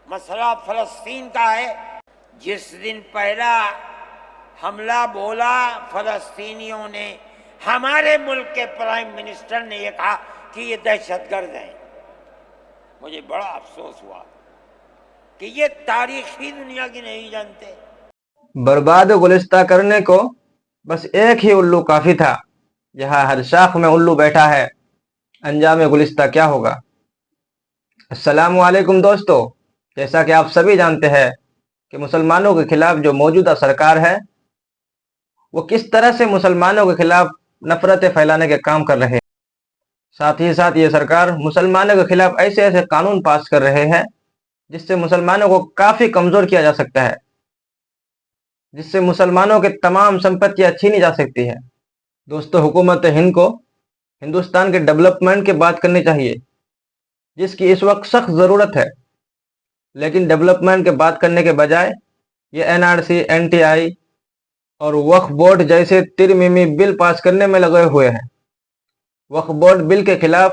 مسئلہ فلسطین کا ہے. جس دن پہلا حملہ بولا فلسطینیوں نے، ہمارے ملک کے پرائم منسٹر نے یہ کہا کہ یہ دہشت گرد ہیں. مجھے بڑا افسوس ہوا کہ یہ تاریخی دنیا کی نہیں جانتے. برباد گلستہ کرنے کو بس ایک ہی الو کافی تھا. یہاں ہر شاخ میں الو بیٹھا ہے، انجام گلستہ کیا ہوگا؟ السلام علیکم دوستو. جیسا کہ آپ سبھی جانتے ہیں کہ مسلمانوں کے خلاف جو موجودہ سرکار ہے وہ کس طرح سے مسلمانوں کے خلاف نفرتیں پھیلانے کے کام کر رہے ہیں. ساتھ ہی ساتھ یہ سرکار مسلمانوں کے خلاف ایسے ایسے قانون پاس کر رہے ہیں جس سے مسلمانوں کو کافی کمزور کیا جا سکتا ہے، جس سے مسلمانوں کے تمام سمپتیاں چھینی جا سکتی ہیں. دوستو، حکومت ہند کو ہندوستان کے ڈیولپمنٹ کی بات کرنی چاہیے جس کی اس وقت سخت ضرورت ہے، لیکن ڈیولپمنٹ کی بات کرنے کے بجائے یہ NRC، NTI اور وقف بورڈ جیسے ترمیمی بل پاس کرنے میں لگے ہوئے ہیں. وقف بورڈ بل کے خلاف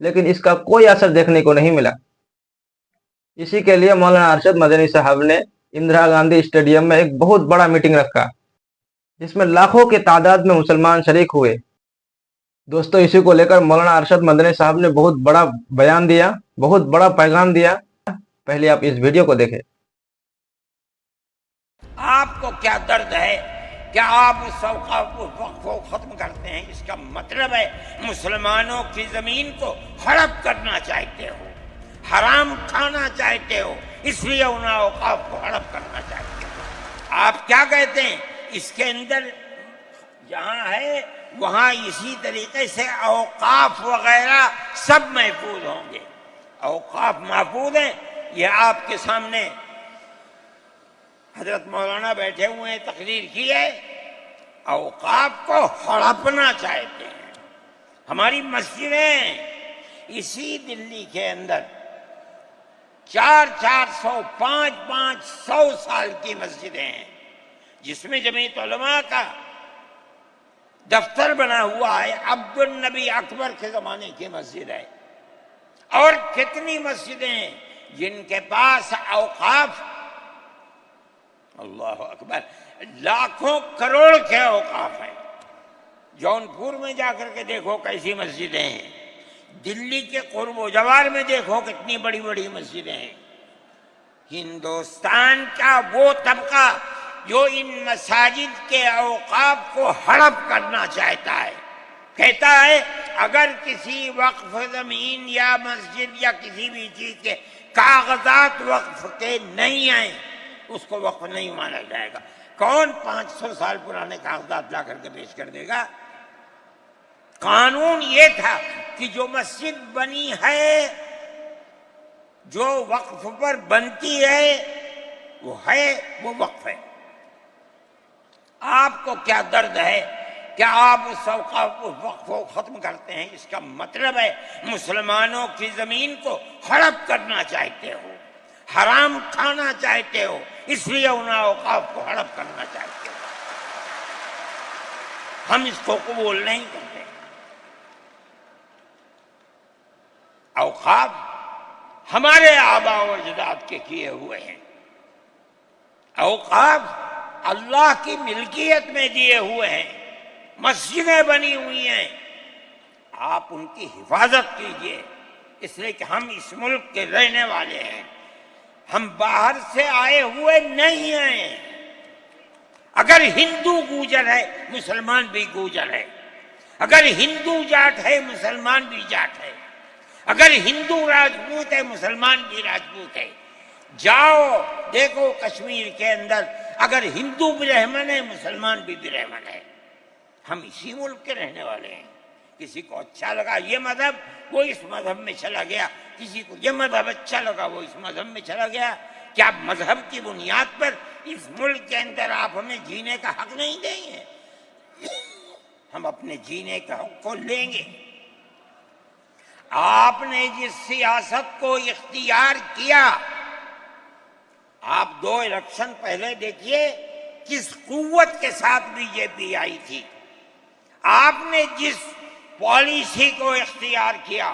لیکن اس کا کوئی اثر دیکھنے کو نہیں ملا. اسی کے لیے مولانا ارشد مدنی صاحب نے اندرا گاندھی اسٹیڈیم میں ایک بہت بڑا میٹنگ رکھا جس میں لاکھوں کی تعداد میں مسلمان شریک ہوئے. دوستو، اسی کو لے کر مولانا ارشد مدنی صاحب نے بہت بڑا بیان دیا، بہت بڑا پیغام دیا. پہلے آپ اس ویڈیو کو دیکھیں. آپ کو کیا درد ہے کہ آپ اس وقف کو ختم کرتے ہیں؟ اس کا مطلب ہے مسلمانوں کی زمین کو ہڑپ کرنا چاہتے ہو، حرام کھانا چاہتے ہو، اس لیے ان اوقاف کو ہڑپ کرنا چاہتے ہو. آپ کیا کہتے ہیں؟ اس کے اندر جہاں ہے وہاں اسی طریقے سے اوقاف وغیرہ سب محفوظ ہوں گے. اوقاف محفوظ ہیں، یہ آپ کے سامنے حضرت مولانا بیٹھے ہوئے ہیں، تقریر کی ہے. اوقاف کو ہڑپنا چاہتے ہیں. ہماری مسجدیں اسی دلی کے اندر 400 500 سال کی مسجدیں ہیں، جس میں جمعیت علماء کا دفتر بنا ہوا ہے. عبد النبی اکبر کے زمانے کی مسجد ہے. اور کتنی مسجدیں ہیں جن کے پاس اوقاف، اللہ اکبر، لاکھوں کروڑ کے اوقاف ہیں. جونپور میں جا کر کے دیکھو کیسی مسجدیں ہیں، دلی کے قرب و جوار میں دیکھو کتنی بڑی بڑی مسجدیں ہیں. ہندوستان کا وہ طبقہ جو ان مساجد کے اوقاف کو ہڑپ کرنا چاہتا ہے، کہتا ہے اگر کسی وقف زمین یا مسجد یا کسی بھی چیز کے کاغذات وقف کے نہیں آئیں اس کو وقف نہیں مانا جائے گا. کون 500 سال پرانے کاغذات لا کر کے پیش کر دے گا؟ قانون یہ تھا کہ جو مسجد بنی ہے، جو وقف پر بنتی ہے وہ وقف ہے. آپ کو کیا درد ہے کہ آپ اس وقف کو ختم کرتے ہیں؟ اس کا مطلب ہے مسلمانوں کی زمین کو ہڑپ کرنا چاہتے ہو، حرام کھانا چاہتے ہو، اس لیے ان اوقاف کو ہڑپ کرنا چاہتے ہو. ہم اس کو قبول نہیں کرتے. اوقاف ہمارے آباء و اجداد کے کیے ہوئے ہیں. اوقاف اللہ کی ملکیت میں دیے ہوئے ہیں. مسجدیں بنی ہوئی ہیں، آپ ان کی حفاظت کیجئے، اس لیے کہ ہم اس ملک کے رہنے والے ہیں، ہم باہر سے آئے ہوئے نہیں ہیں. اگر ہندو گوجر ہے مسلمان بھی گوجر ہے، اگر ہندو جاٹ ہے مسلمان بھی جاٹ ہے، اگر ہندو راجپوت ہے مسلمان بھی راجپوت ہے. جاؤ دیکھو کشمیر کے اندر اگر ہندو برہمن ہے مسلمان بھی برہمن ہے. ہم اسی ملک کے رہنے والے ہیں. کسی کو اچھا لگا یہ مذہب وہ اس مذہب میں چلا گیا، کسی کو یہ مذہب اچھا لگا وہ اس مذہب میں چلا گیا. کیا مذہب کی بنیاد پر اس ملک کے اندر آپ ہمیں جینے کا حق نہیں دیں گے؟ ہم اپنے جینے کا حق کو لیں گے. آپ نے جس سیاست کو اختیار کیا، آپ 2 الیکشن پہلے دیکھیے کس قوت کے ساتھ بی جے پی آئی تھی. آپ نے جس پالیسی کو اختیار کیا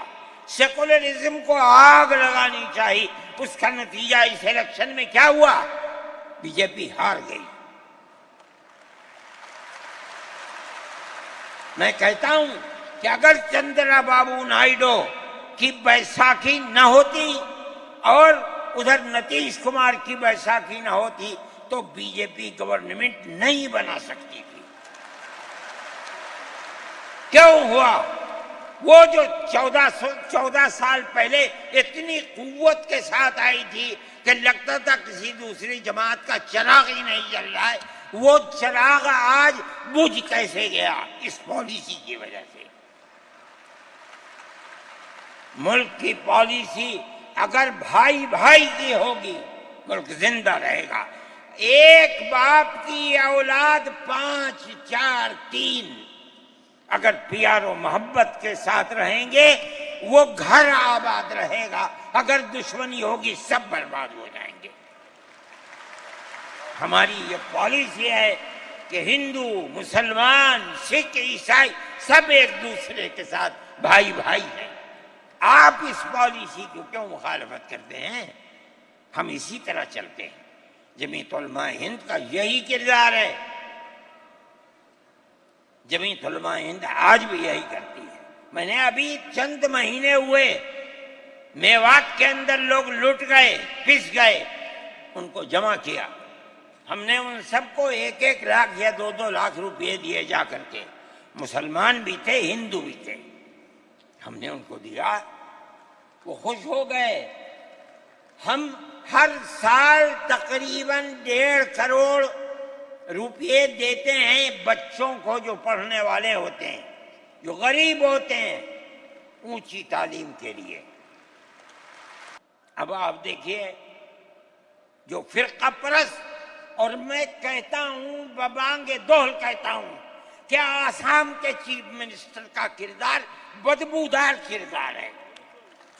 سیکولرزم کو آگ لگانی چاہیے. اس کا نتیجہ اس الیکشن میں کیا ہوا؟ بی جے پی ہار گئی. میں کہتا ہوں کہ اگر چندرا بابو نائیڈو کی بیساکھی نہ ہوتی اور ادھر نتیش کمار کی بیساکھی نہ ہوتی تو بی جے پی گورنمنٹ نہیں بنا سکتی تھی. کیوں ہوا؟ وہ جو 14 سال پہلے اتنی قوت کے ساتھ آئی تھی کہ لگتا تھا کسی دوسری جماعت کا چراغ ہی نہیں جل رہا ہے، وہ چراغ آج بجھ کیسے گیا؟ اس پالیسی کی وجہ سے. ملک کی پالیسی اگر بھائی بھائی کی ہوگی ملک زندہ رہے گا. ایک باپ کی اولاد 5 4 3 اگر پیار و محبت کے ساتھ رہیں گے وہ گھر آباد رہے گا. اگر دشمنی ہوگی سب برباد ہو جائیں گے. ہماری یہ پالیسی ہے کہ ہندو، مسلمان، سکھ، عیسائی سب ایک دوسرے کے ساتھ بھائی بھائی ہیں. آپ اس پالیسی کو کیوں مخالفت کرتے ہیں؟ ہم اسی طرح چلتے ہیں. جمعیت علماء ہند کا یہی کردار ہے. جمعیت علماء ہند آج بھی یہی کرتی ہے. میں نے ابھی چند مہینے ہوئے میوات کے اندر لوگ لٹ گئے، پس گئے، ان کو جمع کیا. ہم نے ان سب کو 1 لاکھ یا 2 لاکھ روپئے دیے جا کر کے. مسلمان بھی تھے، ہندو بھی تھے. ہم نے ان کو دیا، وہ خوش ہو گئے. ہم ہر سال تقریباً 1.5 کروڑ روپئے دیتے ہیں بچوں کو جو پڑھنے والے ہوتے ہیں، جو غریب ہوتے ہیں، اونچی تعلیم کے لیے. اب آپ دیکھیے جو فرقہ پرست، اور میں کہتا ہوں ببانگ دوہل کہتا ہوں کہ آسام کے چیف منسٹر کا کردار بدبودار کردار ہے،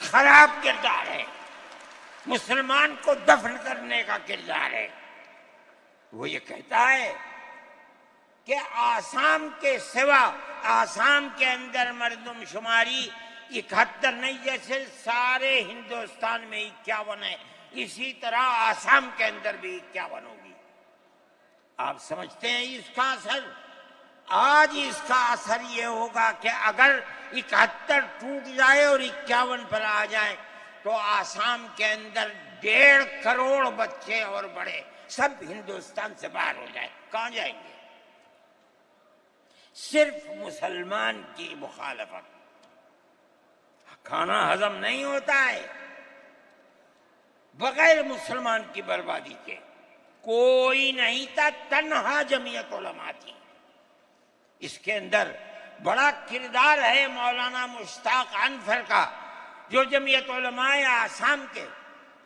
خراب کردار ہے، مسلمان کو دفن کرنے کا کردار ہے. وہ یہ کہتا ہے کہ آسام کے سوا آسام کے اندر مردم شماری 71 نہیں، جیسے سارے ہندوستان میں 51 ہے، اسی طرح آسام کے اندر بھی 51 ہوگی. آپ سمجھتے ہیں اس کا اثر؟ آج اس کا اثر یہ ہوگا کہ اگر 71 ٹوٹ جائے اور 51 پر آ جائے تو آسام کے اندر 1.5 کروڑ بچے اور بڑے سب ہندوستان سے باہر ہو جائیں. کہاں جائیں گے؟ صرف مسلمان کی مخالفت. کھانا ہضم نہیں ہوتا ہے بغیر مسلمان کی بربادی کے. کوئی نہیں تھا، تنہا جمعیت علماء تھی. اس کے اندر بڑا کردار ہے مولانا مشتاق انور کا، جو جمعیت علماء آسام کے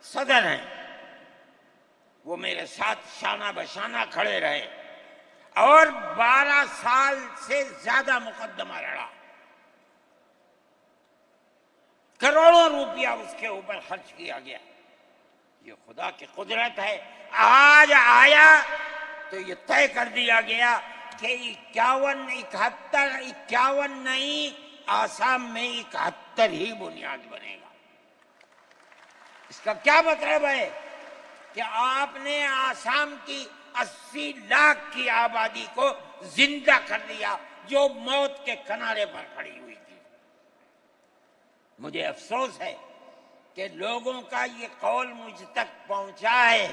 صدر ہیں. وہ میرے ساتھ شانہ بشانہ کھڑے رہے اور 12 سال سے زیادہ مقدمہ لڑا. کروڑوں روپیہ اس کے اوپر خرچ کیا گیا. یہ خدا کی قدرت ہے. آج آیا تو یہ طے کر دیا گیا کہ 51 نہیں، آسام میں 71 ہی بنیاد بنے گا. اس کا کیا مطلب ہے؟ کہ آپ نے آسام کی 80 لاکھ کی آبادی کو زندہ کر دیا جو موت کے کنارے پر کھڑی ہوئی تھی. مجھے افسوس ہے کہ لوگوں کا یہ قول مجھ تک پہنچا ہے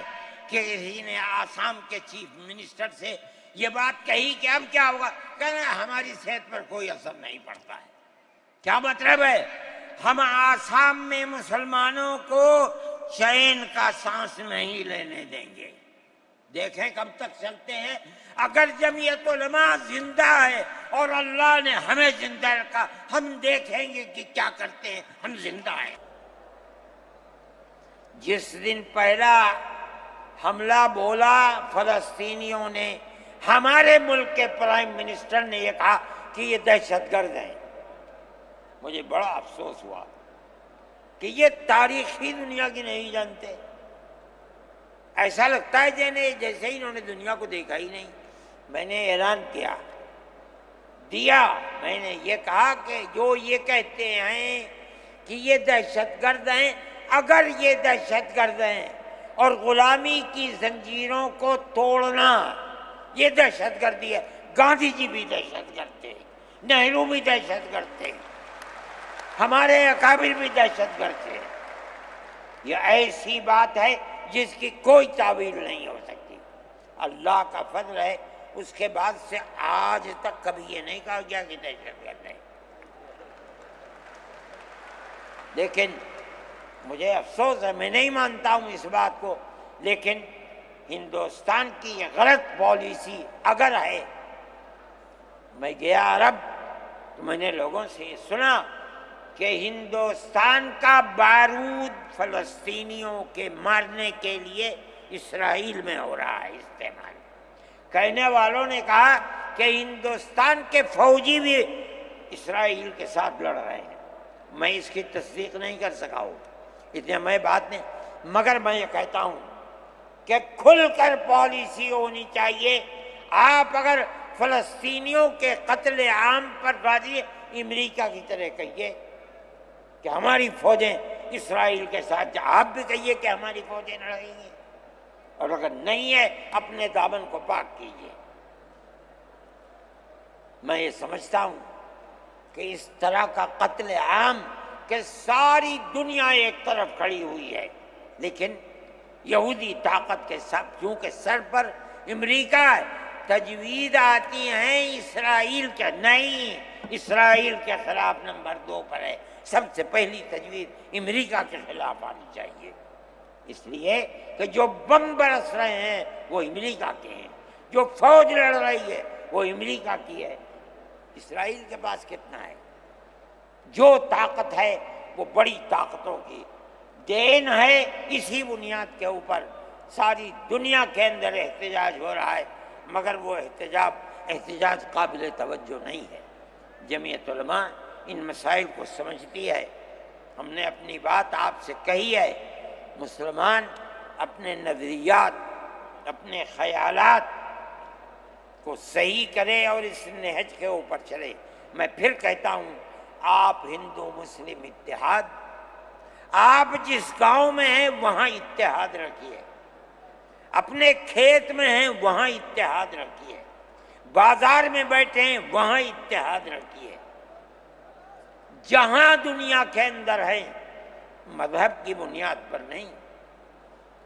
کہ کسی نے آسام کے چیف منسٹر سے یہ بات کہی کہ اب کیا ہوگا؟ کہنا ہماری صحت پر کوئی اثر نہیں پڑتا ہے. کیا مطلب ہے؟ ہم آسام میں مسلمانوں کو چین کا سانس نہیں لینے دیں گے. دیکھیں کب تک چلتے ہیں. اگر جمعیت علماء زندہ ہے اور اللہ نے ہمیں زندہ رکھا، ہم دیکھیں گے کہ کیا کرتے ہیں. ہم زندہ ہیں. جس دن پہلا حملہ بولا فلسطینیوں نے، ہمارے ملک کے پرائم منسٹر نے یہ کہا کہ یہ دہشت گرد ہیں. مجھے بڑا افسوس ہوا کہ یہ تاریخ ہی دنیا کی نہیں جانتے. ایسا لگتا ہے جیسے انہوں نے دنیا کو دیکھا ہی نہیں. میں نے اعلان دیا، میں نے یہ کہا کہ جو یہ کہتے ہیں کہ یہ دہشت گرد ہیں. اگر یہ دہشت گرد ہیں اور غلامی کی زنجیروں کو توڑنا یہ دہشت گردی ہے. گاندھی جی بھی دہشت گرد تھے، نہرو بھی دہشت گرد تھے، ہمارے اکابر بھی دہشت گرد تھے. یہ ایسی بات ہے جس کی کوئی تعویل نہیں ہو سکتی. اللہ کا فضل ہے اس کے بعد سے آج تک کبھی یہ نہیں کہا گیا کہ دہشت گرد ہے. لیکن مجھے افسوس ہے، میں نہیں مانتا ہوں اس بات کو، لیکن ہندوستان کی یہ غلط پالیسی اگر ہے. میں گیا عرب تو میں نے لوگوں سے یہ سنا کہ ہندوستان کا بارود فلسطینیوں کے مارنے کے لیے اسرائیل میں ہو رہا ہے استعمال. کہنے والوں نے کہا کہ ہندوستان کے فوجی بھی اسرائیل کے ساتھ لڑ رہے ہیں. میں اس کی تصدیق نہیں کر سکا ہوں، اتنے میں بات نہیں، مگر میں یہ کہتا ہوں کہ کھل کر پالیسی ہونی چاہیے. آپ اگر فلسطینیوں کے قتل عام پر راضی امریکہ کی طرح کہیے کہ ہماری فوجیں اسرائیل کے ساتھ، آپ بھی کہیے کہ ہماری فوجیں لڑیں گی، اور اگر نہیں ہے اپنے دامن کو پاک کیجیے. میں یہ سمجھتا ہوں کہ اس طرح کا قتل عام کہ ساری دنیا ایک طرف کھڑی ہوئی ہے، لیکن یہودی طاقت کے ساتھ کیونکہ سر پر امریکہ ہے، تجویز آتی ہیں اسرائیل کے، نہیں، اسرائیل کے خلاف نمبر 2 پر ہے. سب سے پہلی تجویز امریکہ کے خلاف آنی چاہیے، اس لیے کہ جو بم برس رہے ہیں وہ امریکہ کے ہیں، جو فوج لڑ رہی ہے وہ امریکہ کی ہے. اسرائیل کے پاس کتنا ہے؟ جو طاقت ہے وہ بڑی طاقتوں کی دین ہے. اسی بنیاد کے اوپر ساری دنیا کے اندر احتجاج ہو رہا ہے، مگر وہ احتجاج قابل توجہ نہیں ہے. جمعیت علماء ان مسائل کو سمجھتی ہے. ہم نے اپنی بات آپ سے کہی ہے. مسلمان اپنے نظریات، اپنے خیالات کو صحیح کرے اور اس نہج کے اوپر چلے. میں پھر کہتا ہوں، آپ ہندو مسلم اتحاد، آپ جس گاؤں میں ہیں وہاں اتحاد رکھیے، اپنے کھیت میں ہیں وہاں اتحاد رکھیے، بازار میں بیٹھے ہیں وہاں اتحاد رکھیے. جہاں دنیا کے اندر ہے مذہب کی بنیاد پر نہیں،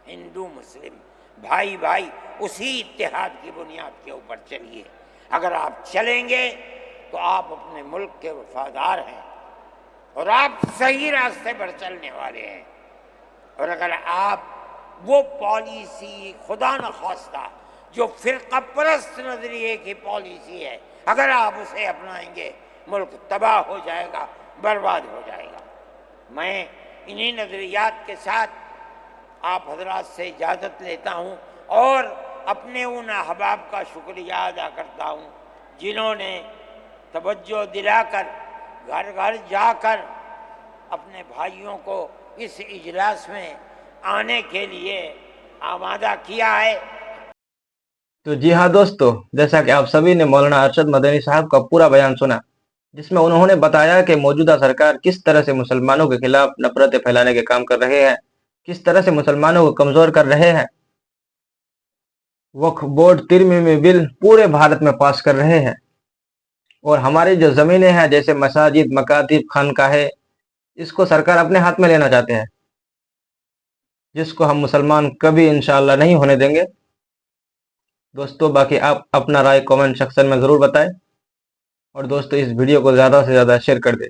ہندو مسلم بھائی بھائی اسی اتحاد کی بنیاد کے اوپر چلیے. اگر آپ چلیں گے تو آپ اپنے ملک کے وفادار ہیں اور آپ صحیح راستے پر چلنے والے ہیں. اور اگر آپ وہ پالیسی خدا نخواستہ جو فرقہ پرست نظریے کی پالیسی ہے، اگر آپ اسے اپنائیں گے ملک تباہ ہو جائے گا، برباد ہو جائے گا. میں انہی نظریات کے ساتھ آپ حضرات سے اجازت لیتا ہوں اور اپنے ان احباب کا شکریہ ادا کرتا ہوں جنہوں نے توجہ دلا کر گھر گھر جا کر اپنے بھائیوں کو اس اجلاس میں آنے کے لیے آمادہ کیا ہے. تو جی ہاں دوستو، جیسا کہ آپ سبھی نے مولانا ارشد مدنی صاحب کا پورا بیان سنا، جس میں انہوں نے بتایا کہ موجودہ سرکار کس طرح سے مسلمانوں کے خلاف نفرتیں پھیلانے کے کام کر رہے ہیں، کس طرح سے مسلمانوں کو کمزور کر رہے ہیں. وقف بورڈ ترمیمی بل پورے بھارت میں پاس کر رہے ہیں، اور ہماری جو زمینیں ہیں جیسے مساجد، مکاتب، خانقاہیں، اس کو سرکار اپنے ہاتھ میں لینا چاہتے ہیں، جس کو ہم مسلمان کبھی انشاءاللہ نہیں ہونے دیں گے. دوستو باقی آپ اپنا رائے کامنٹ سیکشن میں ضرور بتائیں، اور دوستو اس ویڈیو کو زیادہ سے زیادہ شیئر کر دیں.